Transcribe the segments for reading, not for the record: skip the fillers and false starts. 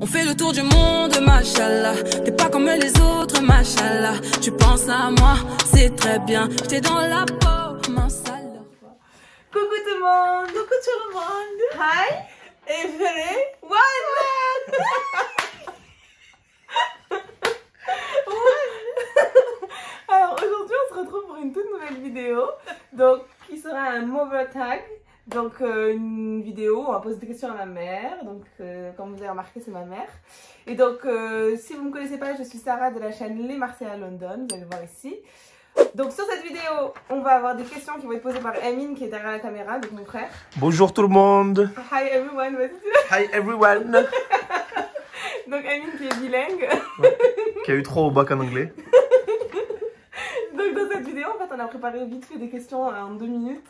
On fait le tour du monde, machallah. T'es pas comme les autres, machallah. Tu penses à moi, c'est très bien. J'étais dans la peau, mashallah. Coucou tout le monde, coucou tout le monde. Hi, everyone. Alors aujourd'hui on se retrouve pour une toute nouvelle vidéo, donc qui sera un mother tag. Donc une vidéo où on va poser des questions à ma mère, donc comme vous avez remarqué c'est ma mère. Et donc si vous ne me connaissez pas, je suis Sarah de la chaîne Les Marseillais à London, vous allez voir ici. Donc sur cette vidéo, on va avoir des questions qui vont être posées par Emin qui est derrière la caméra, donc mon frère. Bonjour tout le monde. Hi everyone, vas-y. Hi everyone. Donc Emin qui est bilingue. Ouais, qui a eu 3 au bac en anglais. Donc dans cette vidéo, en fait, on a préparé vite fait des questions en 2 minutes.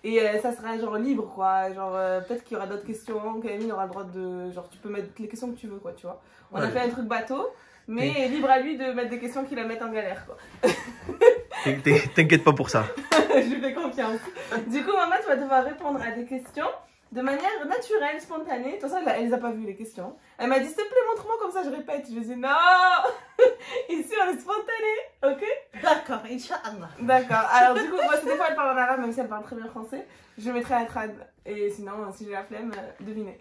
Et ça sera genre libre quoi, genre peut-être qu'il y aura d'autres questions, qu'Emin aura le droit de, genre tu peux mettre les questions que tu veux quoi, tu vois. On a fait un truc bateau, mais libre à lui de mettre des questions qui la mettent en galère quoi. T'inquiète pas pour ça. Je lui fais confiance. Du coup maman tu vas devoir répondre à des questions de manière naturelle, spontanée. De toute façon elle les a pas vues les questions. Elle m'a dit s'il te plaît montre-moi comme ça je répète. Je lui ai dit non. Ici on est spontané, ok? D'accord, Inch'Allah. D'accord, alors du coup, moi, des fois elle parle en arabe, même si elle parle très bien français, je mettrai un trad. Et sinon, si j'ai la flemme, devinez.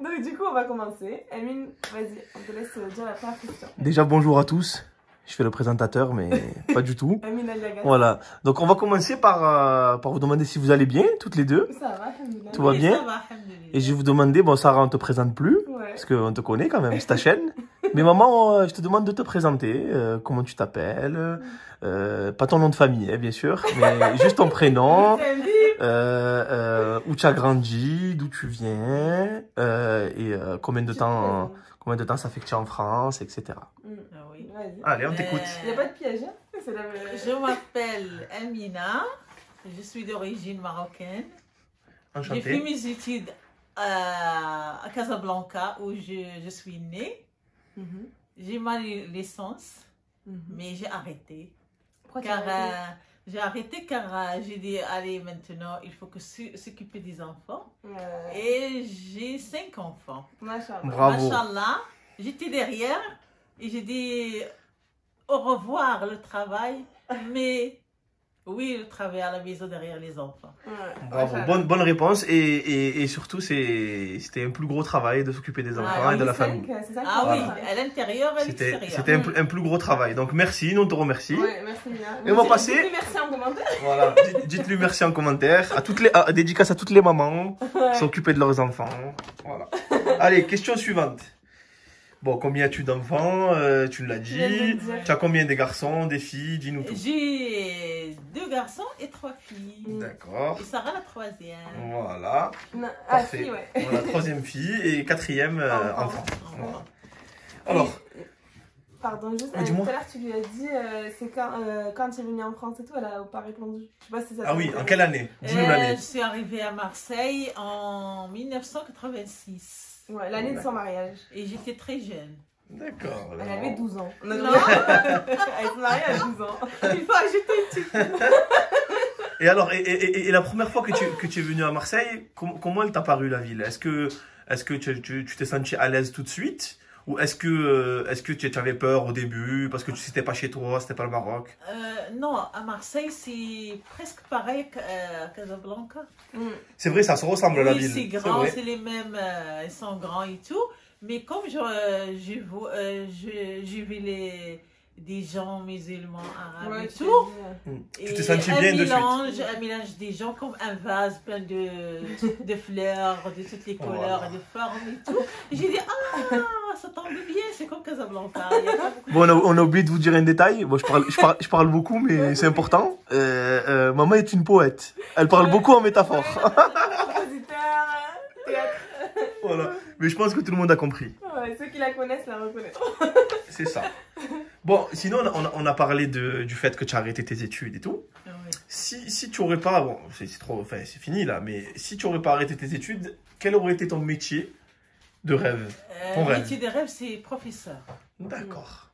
Donc du coup, on va commencer. Emin, vas-y, on te laisse dire la première question. Déjà bonjour à tous. Je fais le présentateur, mais pas du tout. Emin, elle l'a gâté. Voilà. Donc on va commencer par vous demander si vous allez bien, toutes les deux. Ça va, alhamdoulilah. Tout va bien. Ça va, alhamdoulilah. Et je vais vous demander, bon Sarah, on te présente plus, Ouais. parce qu'on te connaît quand même, c'est ta chaîne. Mais maman, je te demande de te présenter, comment tu t'appelles, pas ton nom de famille, hein, bien sûr, mais juste ton prénom, C'est un livre. où tu as grandi, d'où tu viens, et combien de temps ça fait que tu es en France, etc. Ah oui. Vas-y. Allez, on t'écoute. Il n'y a pas de piège, hein? C'est la... Je m'appelle Amina, je suis d'origine marocaine. J'ai fait Enchanté. mes études à Casablanca où je suis née. Mhm. J'ai ma licence, Mhm. mais j'ai arrêté. Pourquoi tu Car as arrêté? j'ai arrêté car j'ai dit allez maintenant il faut que s'occuper des enfants. Et j'ai 5 enfants. Machallah. Bravo. Machallah, j'étais derrière et j'ai dit au revoir le travail, mais oui le travail à la maison derrière les enfants. Ouais. Bravo, Machallah. bonne réponse. Et surtout, c'était un plus gros travail de s'occuper des enfants Ah, et de oui, la cinq, famille. c'est ça Ah Voilà. oui, à l'intérieur et à C'était l'extérieur. un plus gros travail. Donc merci, nous on te remercie. Ouais, merci bien. Et on va passer- Dites-lui merci en commentaire. Voilà, dites-lui merci en commentaire. Dédicace à toutes les mamans qui s'occuper de leurs enfants. Voilà. Allez, question suivante. Bon, combien as-tu d'enfants? Tu l'as Je viens de le dit. dire. Tu as combien de garçons, des filles? Dis-nous tout. J'ai 2 garçons et 3 filles. D'accord. Et Sarah la 3e. Voilà. Non, ah, Parfait. si, ouais. Voilà, 3e fille et 4e enfant. Voilà. Alors, Pardon, juste, Oui, tout dis-moi. à l'heure tu lui as dit, c'est quand tu es venue en France et tout, elle a pas répondu. Je sais pas si ça ah oui, en quelle année? Dis-nous Je l'année. suis arrivée à Marseille en 1986. Ouais, l'année de son mariage. Et j'étais très jeune. D'accord. Elle avait 12 ans. Non. Elle s'est mariée à 12 ans. Il faut ajouter une petite. Et alors, et la première fois que tu es venu à Marseille, comment elle t'a paru la ville? Est-ce que tu t'es senti à l'aise tout de suite? Ou est-ce que tu avais peur au début parce que c'était pas chez toi, c'était pas le Maroc? Non, à Marseille, c'est presque pareil qu'à Casablanca. C'est vrai, ça se ressemble la Oui, ville. c'est C'est grand, vrai. c'est les mêmes, ils sont grands et tout. Mais comme j'ai vu des gens musulmans, arabes Ouais, et tu tout, Tu et t'es senti bien de suite. un mélange des gens comme un vase plein de fleurs, de toutes les couleurs, Voilà. de formes et tout. J'ai dit, ah, ça tombe bien, c'est comme Casablanca. Il y a pas beaucoup de Bon, on a oublié de vous dire un détail. Bon, je parle beaucoup, mais c'est important. Maman est une poète. Elle parle beaucoup en métaphore. Compositeur, théâtre. Voilà. Mais je pense que tout le monde a compris. Ouais, ceux qui la connaissent la reconnaissent. C'est ça. Bon, sinon, on a parlé du fait que tu as arrêté tes études et tout. Ah oui. Si tu aurais pas, bon, enfin, c'est fini là, mais si tu aurais pas arrêté tes études, quel aurait été ton métier de rêve? Ton Le rêve. métier de rêve, c'est professeur. D'accord.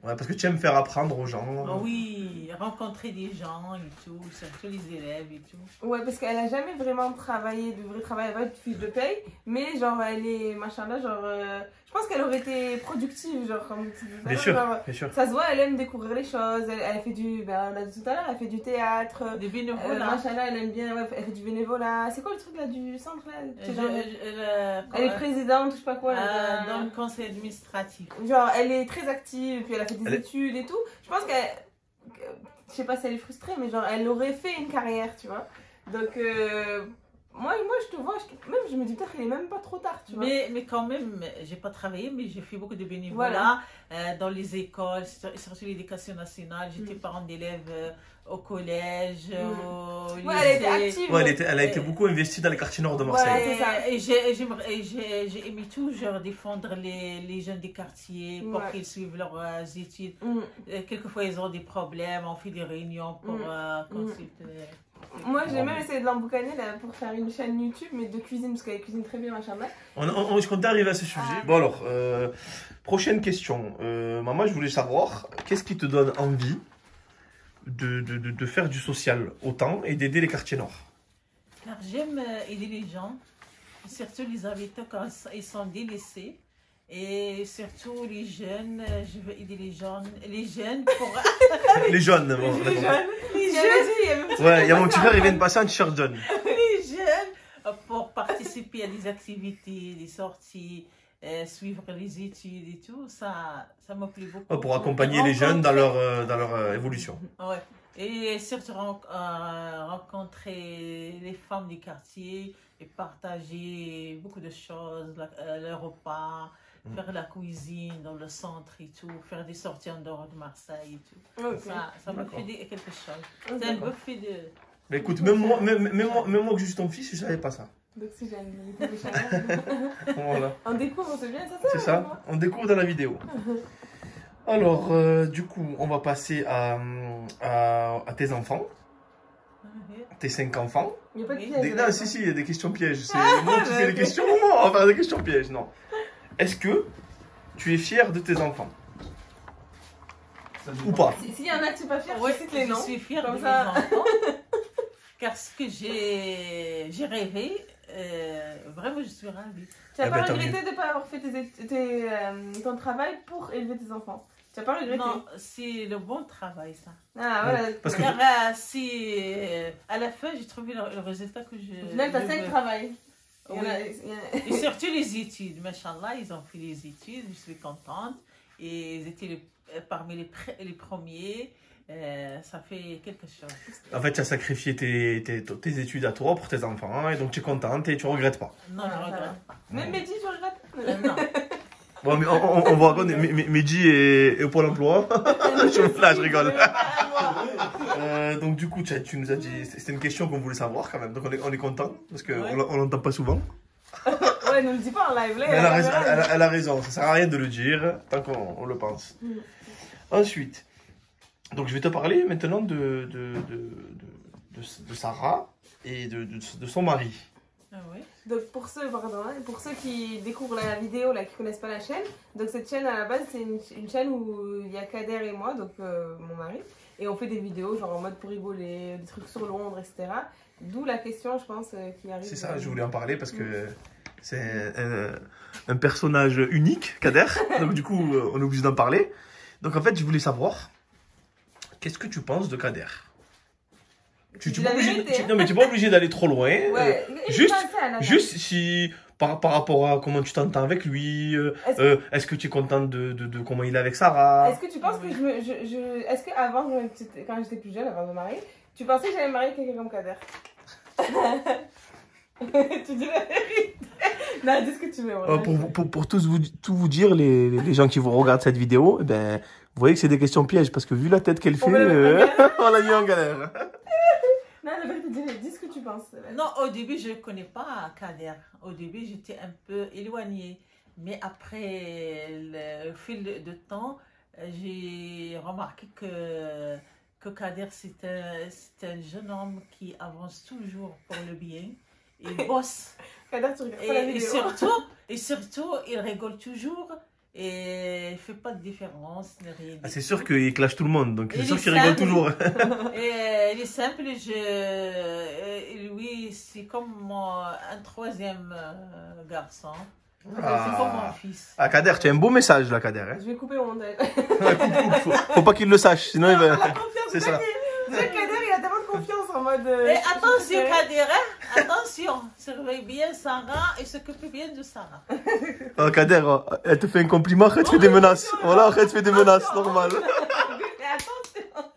Ouais, parce que tu aimes faire apprendre aux gens. Oui, rencontrer des gens et tout, surtout les élèves et tout. Ouais, parce qu'elle a jamais vraiment travaillé, de vrai travail, elle a pas de fiche de paye, mais genre elle est, machin là, genre, je pense qu'elle aurait été productive, genre, comme tu disais, Bien sûr, genre, bien sûr. ça se voit, elle aime découvrir les choses, elle fait du, ben, on a dit tout à l'heure, elle fait du théâtre, Des bénévoles. machin là, elle aime bien, ouais, elle fait du bénévolat, c'est quoi le truc là du centre là? C'est genre, elle est présidente, je sais pas quoi, dans le conseil administratif. genre elle est très active, puis elle a fait des Elle est- études et tout, je pense je sais pas si elle est frustrée, mais genre elle aurait fait une carrière, tu vois. Donc moi je te vois, même je me dis peut-être qu'il est même pas trop tard, tu vois. Mais quand même, j'ai pas travaillé, mais j'ai fait beaucoup de bénévolat dans les écoles, surtout l'éducation nationale. J'étais parent d'élèves au collège, au lycée. Ouais, elle était active. Ouais, elle a été beaucoup investie dans les quartiers nord de Marseille. Ouais, c'est ça. Et j'ai aimé toujours défendre les jeunes des quartiers pour Ouais. qu'ils suivent leurs études. Quelquefois, ils ont des problèmes, on fait des réunions pour consulter. Moi j'ai même essayé de l'emboucaner là, pour faire une chaîne YouTube, mais de cuisine, parce qu'elle cuisine très bien, machin là. Je comptais arriver à ce sujet. Bon alors, prochaine question. Maman, je voulais savoir, qu'est-ce qui te donne envie de faire du social autant et d'aider les quartiers nord? Car j'aime aider les gens, surtout les habitants quand ils sont délaissés. Et surtout les jeunes, je veux aider les jeunes pour... Les jeunes, bon, Les d'accord. jeunes, les jeunes, Ouais, il y a mon petit frère, il vient de passer un t-shirt jaune. les jeunes pour participer à des activités, des sorties, suivre les études et tout, ça me plaît beaucoup. Ouais, pour accompagner les jeunes dans leur évolution. Ouais. Et surtout rencontrer les femmes du quartier et partager beaucoup de choses, le repas, faire la cuisine dans le centre et tout, faire des sorties en dehors de Marseille et tout. Ok. Ça me D'accord. fait quelque chose. Ok. C'est un peu fait de... Mais écoute, même moi que je suis ton fils, je savais pas ça. D'oxygène, les chaleurs. Voilà. On découvre, c'est bien ça. C'est ça, on découvre dans la vidéo. Alors, du coup, on va passer à tes enfants, tes 5 enfants. Il n'y a pas de Oui. piège. Non, si, il y a des questions pièges. C'est moi qui fais les questions, on va faire des questions pièges, non. Est-ce que tu es fier de tes enfants? Ou pas? S'il y en a que tu n'es pas fier, Ouais, tu cites les je noms. suis fière Comme de ça. mes enfants. Car ce que j'ai rêvé, vraiment je suis ravie. Tu n'as Eh pas ben, tant regretté de ne pas avoir fait ton travail pour élever tes enfants? Tu n'as pas regretté? Non, c'est le bon travail ça. Ah, voilà. Parce que- Car à la fin j'ai trouvé le résultat que je... Au final, tu as je 5 veux. travails. Oui. Et surtout les études, machallah, ils ont fait les études, je suis contente. Et ils étaient parmi les premiers. Ça fait quelque chose. En fait, tu as sacrifié tes études à toi pour tes enfants, hein, et donc tu es contente et tu regrettes pas. Non, je regrette pas. Même Mehdi, tu regrettes? Non. Bon, mais on va raconter, Mehdi est au Pôle emploi. Là, je rigole. Donc du coup, tu nous as dit, c'était une question qu'on voulait savoir quand même, donc on est content, parce qu'on Ouais. l'entend pas souvent. Ouais, ne le dis pas en live. Là, Mais elle a raison, ça sert à rien de le dire, tant qu'on le pense. Ensuite, donc je vais te parler maintenant de Sarah et de son mari. Ah oui. Donc pour ceux qui découvrent la vidéo, là, qui connaissent pas la chaîne, donc cette chaîne à la base c'est une chaîne où il y a Kader et moi, donc mon mari, et on fait des vidéos genre en mode pour rigoler, des trucs sur Londres, etc. D'où la question, je pense, qui arrive. C'est ça, je voulais en parler parce que c'est un personnage unique, Kader, donc du coup on est obligé d'en parler. Donc en fait, je voulais savoir, qu'est-ce que tu penses de Kader? Tu dis n'es la pas obligé, vérité. non mais tu n'es pas obligé d'aller trop loin. Ouais, Juste si par rapport à comment tu t'entends avec lui, est-ce que tu es contente de comment il est avec Sarah? Est-ce que tu penses que est-ce que avant, quand j'étais plus jeune, avant de me marier, tu pensais que j'allais me marier avec quelqu'un comme Kader? Tu dis la vérité. Non, dis ce que tu veux. Voilà. Pour tout vous dire, les gens qui vous regardent cette vidéo, eh ben, vous voyez que c'est des questions pièges parce que vu la tête qu'elle fait, On l'a mis en galère. Non, la vérité, dis ce que tu penses. Non, au début, je ne connais pas Kader. Au début, j'étais un peu éloignée. Mais après le fil de temps, j'ai remarqué que Kader, c'est un jeune homme qui avance toujours pour le bien. Il bosse. Kader, tu regardes pas la Et vidéo. surtout, il rigole toujours. Et il ne fait pas de différence, rien. Ah, c'est sûr qu'il clash tout le monde, donc c'est Il sûr est qu'il rigole simple. toujours. Et il est simple, lui, c'est comme un troisième garçon. C'est comme mon fils. Ah, Kader, tu as un beau message là, Kader. Hein. Je vais couper au montage. Ouais, faut pas qu'il le sache, sinon il va. La confiance, C'est ça. Déjà, Kader, il a tellement de confiance en mode. Et attention, Kader, hein, attention, surveille bien Sarah et s'occupe bien de Sarah. Oh, Kader, elle te fait un compliment, arrête de faire des menaces. Voilà, arrête de faire des menaces, normal. Mais attention.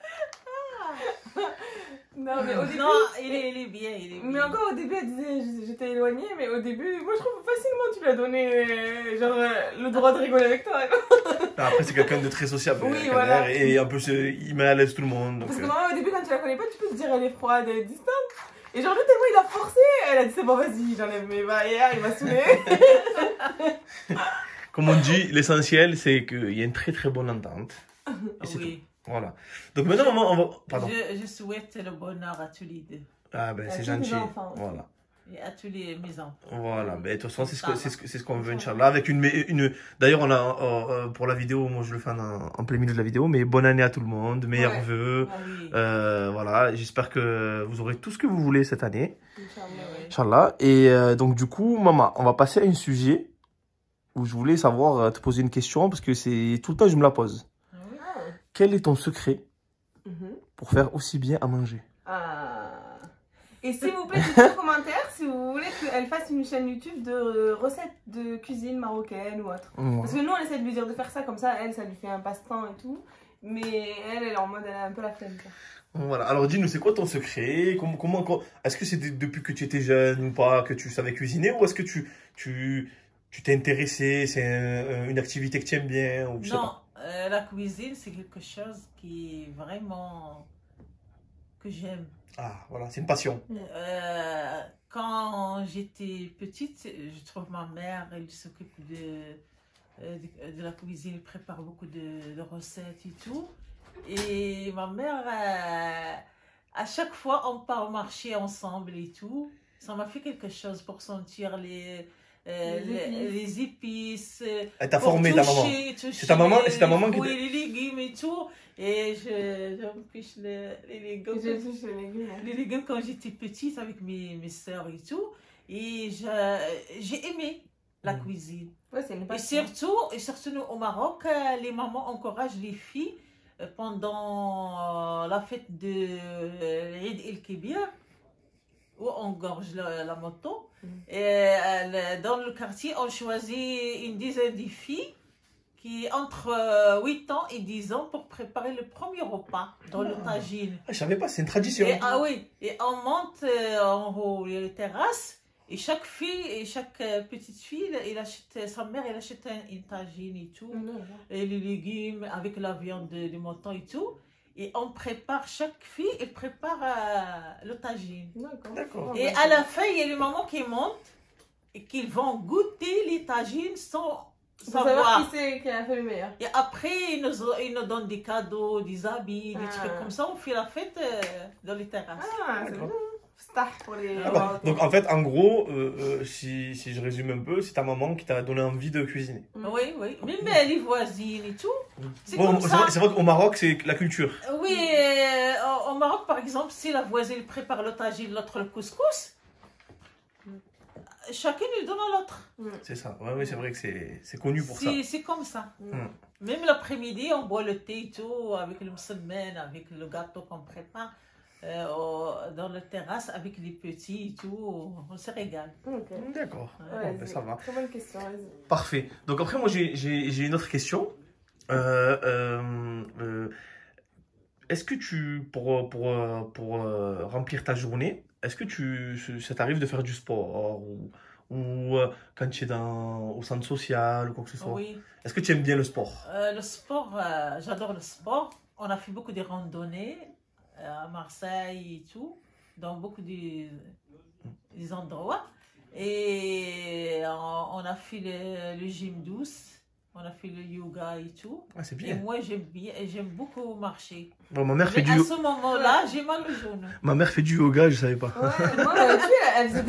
Non, mais au début. Non, il est bien, il est bien. Mais encore au début, elle disait j'étais éloignée, mais au début, moi je trouve facilement tu lui as donné genre le droit de rigoler avec toi. Après, c'est quelqu'un de très sociable, Oui, Kader, voilà. et en plus, il met à l'aise tout le monde. Donc, Parce que normalement, au début, quand tu la connais pas, tu peux te dire elle est froide, elle est distante. Et genre, lui, tellement il a forcé, elle a dit c'est bon, vas-y, j'enlève mes barrières, il m'a saoulé. comme on dit, l'essentiel, c'est qu'il y a une très très bonne entente. Et c'est Oui. tout. Voilà. Donc maintenant, on va. Pardon. Je souhaite le bonheur à tous les deux. Ah, ben, À c'est tous les gentil. enfants. Voilà. Et à tous les mes enfants. Voilà, ben, de toute façon, c'est ce qu'on veut, Inch'Allah. Inch'Allah. Avec d'ailleurs, on a, pour la vidéo, moi je le fais en plein milieu de la vidéo, mais bonne année à tout le monde, meilleurs Ouais. vœux. Ah oui. Voilà, j'espère que vous aurez tout ce que vous voulez cette année, Inch'Allah. Inch'Allah. Et donc, du coup, maman, on va passer à un sujet où je voulais savoir, te poser une question, parce que c'est tout le temps, je me la pose. Ah oui. Ah. Quel est ton secret Mhm. pour faire aussi bien à manger? Ah. Et s'il vous plaît, dites en commentaire si vous voulez qu'elle fasse une chaîne YouTube de recettes de cuisine marocaine ou autre. Parce que nous, on essaie de lui dire de faire ça, comme ça, elle, ça lui fait un passe-temps et tout. Mais elle est en mode, elle a un peu la flemme. quoi. Voilà, alors dis-nous, c'est quoi ton secret? Est-ce que c'est depuis que tu étais jeune ou pas que tu savais cuisiner, ou est-ce que tu t'es intéressé, c'est une activité que tu aimes bien, ou je sais Non, pas. la cuisine, c'est quelque chose qui est vraiment que j'aime. Ah, voilà, c'est une passion. Quand j'étais petite, je trouve ma mère, elle s'occupe de la cuisine, elle prépare beaucoup de recettes et tout. Et ma mère, à chaque fois, on part au marché ensemble et tout. Ça m'a fait quelque chose pour sentir les épices. Elle t'a pour formé, ta maman. toucher C'est ta maman qui oui, les légumes et tout. Et je me fiche les légumes. Je touche les légumes. Les légumes quand j'étais petite avec mes soeurs et tout. Et j'ai aimé la cuisine. Ouais, c'est une Et passion. surtout nous, au Maroc, les mamans encouragent les filles pendant la fête de Eid el-Kébir, où on gorge la moto. Et dans le quartier, on choisit une dizaine de filles qui entre 8 ans et 10 ans pour préparer le premier repas dans le tagine. Ah, je savais pas, c'est une tradition. Et, ah oui, et on monte en haut, il y a les terrasses, et chaque fille et chaque petite fille, sa mère, elle achète une tagine et tout, et les légumes avec la viande de mouton et tout. Et on prépare, chaque fille, elle prépare le tagine. D'accord. Et à la fin, il y a les mamans qui montent et qui vont goûter les tagines sans Pour savoir savoir. qui c'est qui a fait le meilleur. Et après, ils nous donnent des cadeaux, des habits, des trucs comme ça. On fait la fête dans les terrasses. Ah, c'est D'accord. bien. Star pour les. D'accord. Donc en fait, en gros, si je résume un peu, c'est ta maman qui t'a donné envie de cuisiner. Oui, oui. Même les voisines et tout. C'est Bon, comme ça. c'est vrai qu'au Maroc, c'est la culture. Oui, au Maroc, par exemple, si la voisine prépare le tagine, l'autre le couscous, chacun lui donne à l'autre. C'est ça. Ouais, oui, c'est vrai que c'est connu pour ça. C'est comme ça. Mm. Même l'après-midi, on boit le thé et tout, avec le musulman, avec le gâteau qu'on prépare dans la terrasse, avec les petits et tout. On se régale. Ok. D'accord. Ouais, Bon, ben, ça va. Très bonne question, vas-y. Parfait. Donc après, moi, j'ai une autre question. Est-ce que pour remplir ta journée, est-ce que ça t'arrive de faire du sport ou quand tu es au centre social ou quoi que ce soit? Oui. Est-ce que tu aimes bien le sport? Le sport, j'adore le sport. On a fait beaucoup de randonnées à Marseille et tout, dans beaucoup des endroits. Et on a fait le gym douce. On a fait le yoga et tout. Ah, c'est Et bien. moi, j'aime beaucoup marcher. Bon, ma mère fait Mais du à ce moment-là, j'ai mal au genou. ma mère fait du yoga, je savais pas. Ouais, moi, tu sais, elle faisait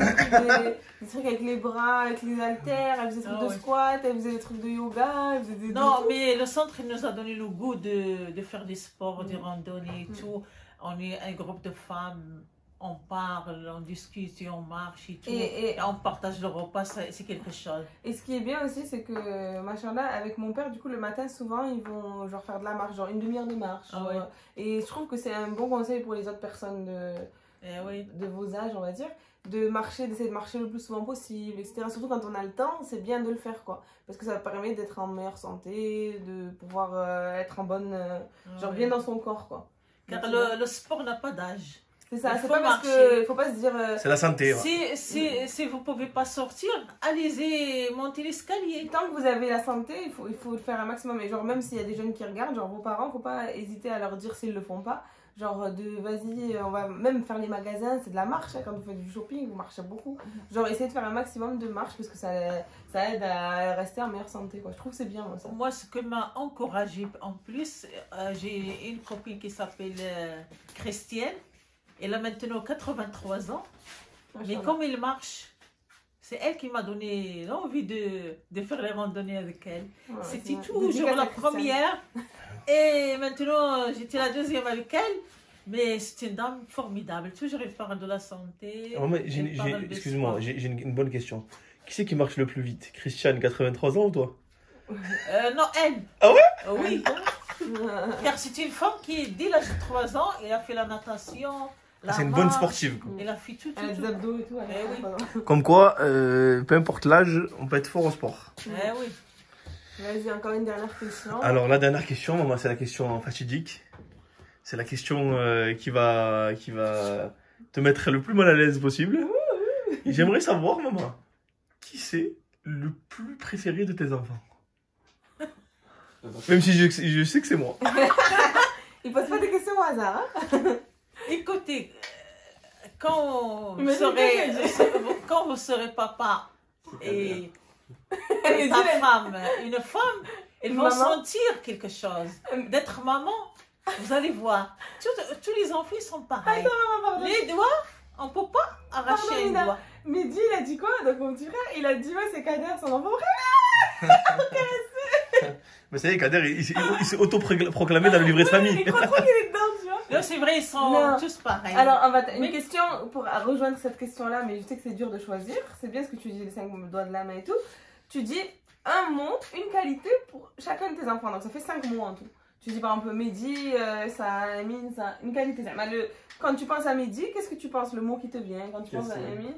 des trucs avec les bras, avec les haltères, elle faisait des trucs Ah de ouais. squat, elle faisait des trucs de yoga, elle faisait des... Non, mais le centre, il nous a donné le goût de faire des sports, des randonnées et tout. On est un groupe de femmes, on parle, on discute et on marche et tout. Et Et on partage le repas, c'est quelque chose. ce qui est bien aussi, c'est que, machallah, avec mon père, du coup, le matin, souvent, ils vont genre faire de la marche, genre une demi-heure de marche. Ah genre, ouais. Et je trouve que c'est un bon conseil pour les autres personnes Eh oui. de vos âges, on va dire, de marcher, d'essayer de marcher le plus souvent possible, etc. Surtout quand on a le temps, c'est bien de le faire, quoi. Parce que ça permet d'être en meilleure santé, de pouvoir être en bonne... genre Ouais. bien dans son corps, quoi. Car Donc, le sport n'a pas d'âge. c'est ça, il c'est faut pas parce marcher. que... faut pas se dire... C'est la santé. Ouais. Si vous ne pouvez pas sortir, allez-y, montez l'escalier. Tant que vous avez la santé, il faut le faire un maximum. Et genre, même s'il y a des jeunes qui regardent, genre vos parents, faut pas hésiter à leur dire s'ils le font pas. Genre, vas-y, on va même faire les magasins, c'est de la marche. Hein, quand vous faites du shopping, vous marchez beaucoup. Genre, essayez de faire un maximum de marche parce que ça aide à rester en meilleure santé, quoi. Je trouve que c'est bien, moi, ça. Moi, ce que m'a encouragée, en plus, j'ai une copine qui s'appelle Christiane. Elle a maintenant 83 ans. Mais Machallah. comme elle marche, c'est elle qui m'a donné l'envie de faire les randonnées avec elle. Ouais, C'était c'est- toujours dédicace la à Christiane. première. Et maintenant, j'étais la deuxième avec elle. Mais c'est une dame formidable. Toujours elle parle de la santé. Alors, moi, elle parle de excuse-moi, sport. j'ai une bonne question. Qui c'est qui marche le plus vite? Christiane, 83 ans ou toi? Non, elle. Ah ouais? Oui. Car c'est une femme qui, dès l'âge de 3 ans, elle a fait la natation. La C'est une bonne marche, sportive, quoi. Elle a fait tout. Elle a des abdos et tout. elle a- Eh oui. pardon. Comme quoi, peu importe l'âge, on peut être fort au sport. Eh oui. Vas-y, encore une dernière question. Alors, la dernière question, maman, c'est la question fatidique. C'est la question qui va te mettre le plus mal à l'aise possible. Et j'aimerais savoir, maman, qui c'est le plus préféré de tes enfants? Même si je sais que c'est moi. Il pose pas des questions au hasard, hein. Écoutez, quand vous Imagine quand vous serez papa et Et ta dis-le. femme, une femme, ils vont Maman. sentir quelque chose. D'être maman, vous allez voir. Tous les enfants ils sont pareils. Pardon. Les doigts, on ne peut pas arracher Pardon, un Nina. doigt. Mehdi, il a dit quoi? Donc mon petit frère, il a dit ouais, c'est Kader, son enfant. Mais ça y est, Kader, il s'est auto-proclamé dans le livret de famille. Il croit trop qu'il est dedans, tu vois. Non, c'est vrai, ils sont Non. tous pareils. Alors, une Mais- question pour rejoindre cette question-là, mais je sais que c'est dur de choisir. C'est bien ce que tu dis, les 5 doigts de la main et tout. Tu dis un mot, une qualité pour chacun de tes enfants. Donc ça fait 5 mots en tout. Tu dis par exemple Mehdi, ça, Amine, ça, une qualité. Ça. Quand tu penses à Mehdi, qu'est-ce que tu penses? Le mot qui te vient. Quand tu penses à Question.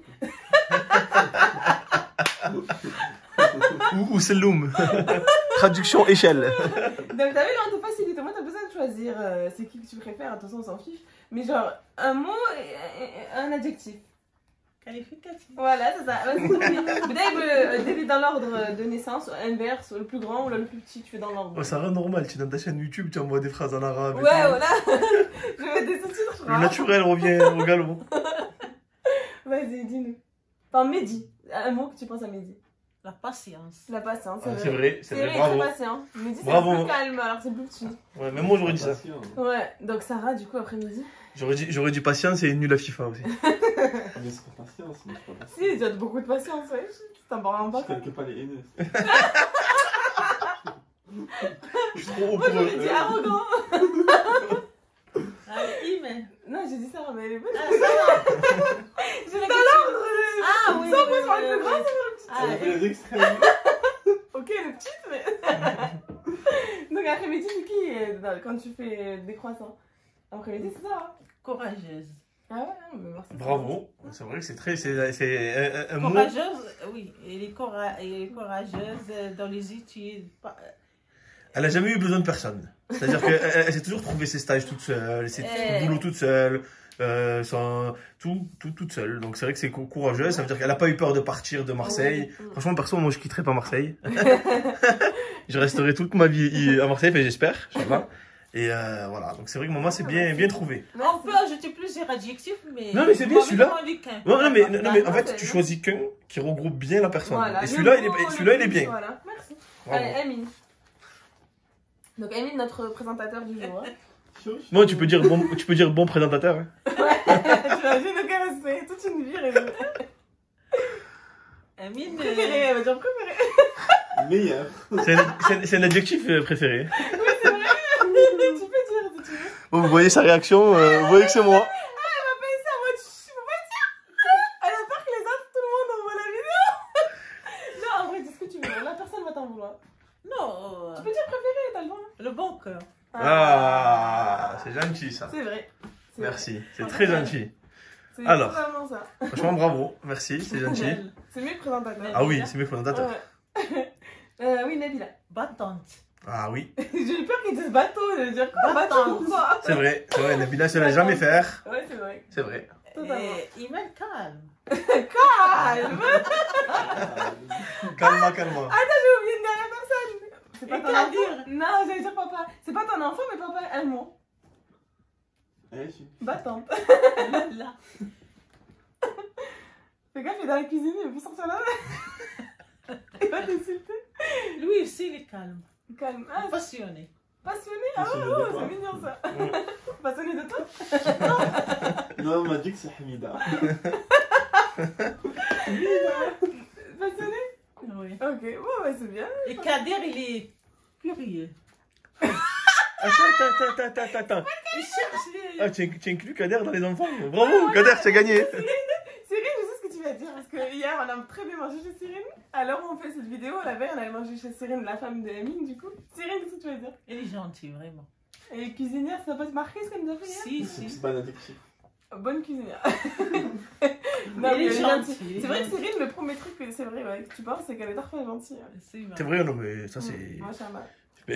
Amine, Ou Selloum. Traduction échelle. donc t'as vu, là on te facilite. Moi t'as besoin de choisir c'est qui que tu préfères. Attention, on s'en fiche. Mais genre un mot et un adjectif. Qualificatif. Voilà, c'est ça. Vas-y, dès dans l'ordre de naissance, inverse, le plus grand ou le plus petit, tu fais dans l'ordre. Oh, ça rend normal, tu es dans ta chaîne YouTube, tu envoies des phrases en arabe. et Ouais, tout. voilà. Je vais mettre des sous-titres, je Le crois. naturel revient au galop. Vas-y, dis-nous. Enfin, Mehdi. Un mot que tu penses à Mehdi. La patience. La patience, Ah, c'est vrai, c'est vrai, il est bravo. très patient. Mehdi, c'est Bravo. un peu calme, alors c'est plus petit. Ouais, même moi j'aurais dit ça. Ouais, donc Sarah, du coup, après-midi. J'aurais dit patience et nul à FIFA aussi. Mais c'est pas patience, mais c'est pas Si, tu as beaucoup de patience, ouais. T'en parles pas. Je calcule pas les haineux. Je suis trop haut Moi, pour j'aurais dit eux. arrogant. Allez, Imen. Non, j'ai dit Sarah, mais elle est bonne. Ah, ça va. J'ai la l'ordre. Ah oui. Ça, oui, moi, je parle oui, le oui. grand, Ah, On a fait les extrêmes. Ok, le petit, mais. Donc, après-midi, c'est qui quand tu fais des croissants? Après-midi, c'est ça, hein? Courageuse. Ah ouais, mais merci. Bravo, c'est vrai que c'est très. C'est un mot. Courageuse, oui. Elle est courageuse dans les études. Elle a jamais eu besoin de personne. C'est-à-dire qu'elle s'est toujours trouvé ses stages toute seule, ses boulots toute seule, toute seule. Donc c'est vrai que c'est courageux, ça veut dire qu'elle n'a pas eu peur de partir de Marseille. Oui. Franchement, perso, moi je quitterai pas Marseille. Je resterai toute ma vie à Marseille, enfin, j'espère. Inch'Allah. Et voilà, donc c'est vrai que maman c'est bien trouvé. On peut ajouter plusieurs adjectifs, mais. Non, mais c'est bien, on va celui-là. prendre qu'un. Non, mais en fait, c'est tu bien. choisis qu'un qui regroupe bien la personne. Voilà, Et celui-là, il est bien. Voilà, merci. Bravo. Allez, Amine. Donc Amine, notre présentateur du jour. Hein. Non, tu peux dire bon présentateur. Hein. Tu imagines aucun respect, toute une vie résolue. Amine, Préféré, elle va dire préféré. Meilleur. C'est un adjectif préféré. Tu peux dire si tu veux. Vous voyez sa réaction, vous voyez que c'est moi. Elle m'a payé ça en mode chut, faut pas dire. Elle a peur que les autres, tout le monde envoie la vidéo. Non, en vrai, dis ce que tu veux, la personne va t'en vouloir. non, Tu peux dire préféré, t'as le droit. le bon cœur. Ah, c'est gentil ça. C'est vrai. C'est Merci, c'est très gentil. C'est Alors. totalement ça. Franchement, bravo, merci, c'est gentil. C'est mieux que présentateur. Ah oui, c'est mieux présentateur. Ouais. Oui, Nabila. Battante. Ah oui, J'ai eu peur qu'ils disent bateau, je veux dire quoi, bateau ou quoi. c'est vrai, Nabila se l'a jamais faire. Ouais, c'est vrai. C'est vrai. Totalement. Et Iman calme. Calme. Calma. J'ai oublié une dernière personne. C'est pas Et ton qu'à enfant. dire? Non, j'allais dire papa. C'est pas ton enfant, mais papa, un mot. Battante. Là. Fais gaffe, il est dans la cuisine, il peut sortir là. Il va t'insulter. Lui aussi, il est calme. Calme. Ah, Passionné. passionné. Ah, Passionné de oh, quoi? c'est mignon ça. Passionné de toi? Non, on m'a dit que c'est Hamida. Passionné? Oui. Ok, bon, bah c'est bien. Et Kader, il est curieux. Attends. Il cherche les... Ah, tu inclus Kader dans les enfants. Bravo, Kader, tu as gagné. Cyrine, je sais ce que tu vas dire parce que hier on a très bien mangé chez Cyrine. Alors on fait cette vidéo, la veille on allait manger chez Cyrine, la femme de Amine du coup. Cyrine, qu'est-ce que tu vas dire? Il est gentil, vraiment. Et cuisinière, ça va pas te marquer ce qu'elle nous a fait hier? Si. C'est pas un adjectif. Bonne cuisinière. Il est elle est gentil, gentille. il est C'est vrai que gentil. Cyrine, le premier truc que c'est vrai ouais, que tu penses, c'est qu'elle est parfaitement gentille. C'est vrai, non, mais ça c'est. Machallah.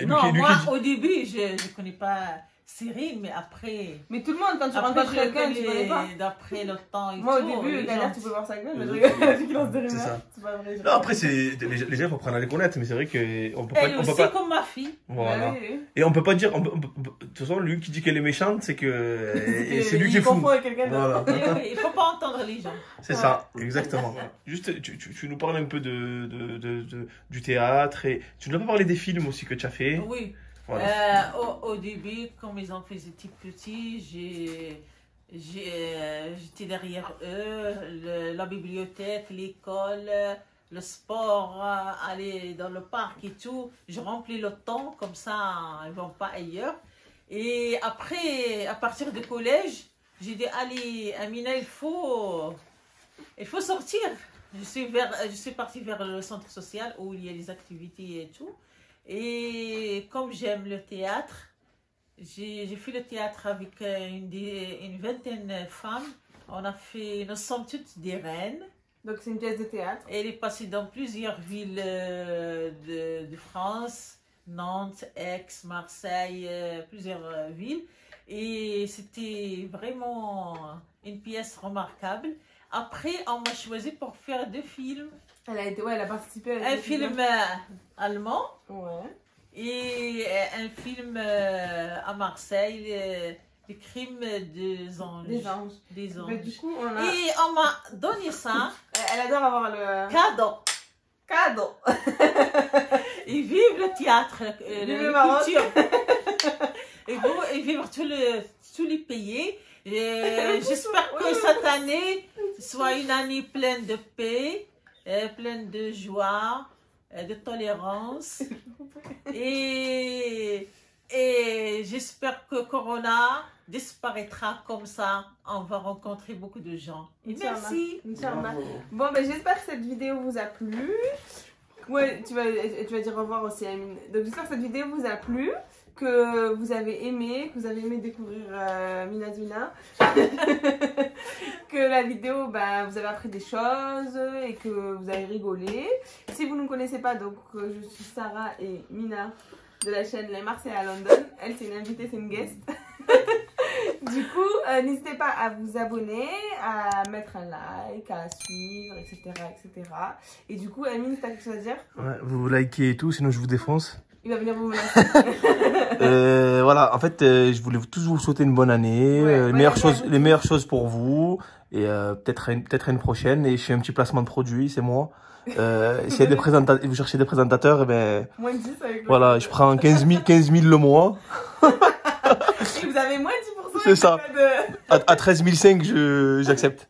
Non, Lui moi, qui dit- au début, je ne connais pas Cyril, mais après... Mais tout le monde, quand tu Après, rencontres quelqu'un, tu connais pas. d'après le temps et Moi au tout, début, il est Galère, tu gentil. peux voir sa gueule, mais je Oui. rigole, vu qu'il lance des rumeurs. C'est ça. C'est pas vrai. Non, après, c'est les gens, il faut apprendre à les connaître, mais c'est vrai qu'on peut pas. Elle On peut aussi, pas... comme ma fille. Voilà. Ouais, oui. Et on peut pas dire. De toute façon, lui qui dit qu'elle est méchante, c'est que. C'est lui qui est Il fou. confond avec quelqu'un d'autre. Voilà. Oui, il ne faut pas entendre les gens. C'est ça, exactement. Juste, tu nous parles un peu du théâtre et tu nous as pas parlé des films aussi que tu as fait. Oui. Voilà. Au début, quand mes enfants étaient petits, j'étais derrière eux, la bibliothèque, l'école, le sport, aller dans le parc et tout. Je remplis le temps, comme ça, ils ne vont pas ailleurs. Et après, à partir du collège, j'ai dit, allez, Amina, il faut sortir. Je suis partie vers le centre social où il y a des activités et tout. Et comme j'aime le théâtre, j'ai fait le théâtre avec une vingtaine de femmes. Nous sommes toutes des reines. Donc c'est une pièce de théâtre. Elle est passée dans plusieurs villes de France, Nantes, Aix, Marseille, plusieurs villes. Et c'était vraiment une pièce remarquable. Après, on m'a choisi pour faire 2 films. Elle a participé à Un film allemand. Ouais. Et un film à Marseille, les crimes des anges. Des anges. Des anges. Mais du coup, on a... Et on m'a donné ça, Elle adore avoir le cadeau. cadeau. Et vive le théâtre, Vive le la Maroc. culture. Et vivre tous les pays. Et j'espère que cette année soit une année pleine de paix, pleine de joie, de tolérance. Et j'espère que Corona disparaîtra comme ça. On va rencontrer beaucoup de gens. Et merci. Inch'Allah. Bravo. Bon, ben j'espère que cette vidéo vous a plu. Ouais, tu vas dire au revoir aussi, Amine. Donc j'espère que cette vidéo vous a plu, que vous avez aimé découvrir Minazuna, que la vidéo, vous avez appris des choses et que vous avez rigolé. Si vous ne me connaissez pas, donc je suis Sarah et Mina de la chaîne Les Marseillais à London. Elle, c'est une invitée, c'est une guest. Du coup, n'hésitez pas à vous abonner, à mettre un like, à suivre, etc. etc. Et du coup, Amine, si t'as quelque chose à dire, Ouais, vous likez et tout, sinon je vous défonce. il va venir vous menacer. Voilà, en fait, je voulais tous vous souhaiter une bonne année, Ouais, bonne année à vous. les meilleures choses pour vous, et peut-être une prochaine. Et je fais un petit placement de produit, c'est moi. S'il y a des vous cherchez des présentateurs, eh ben, Moins 10 avec le... voilà, je prends 15 000 le mois. Et vous avez moins 10%. C'est ça. De... À 13 500, j'accepte.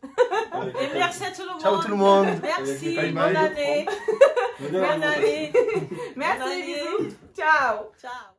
Et merci à tout le monde. Ciao tout le monde. Merci, Bye bonne bye. année. Bonne année. Merci, Bonne année. bisous. Ciao. Ciao.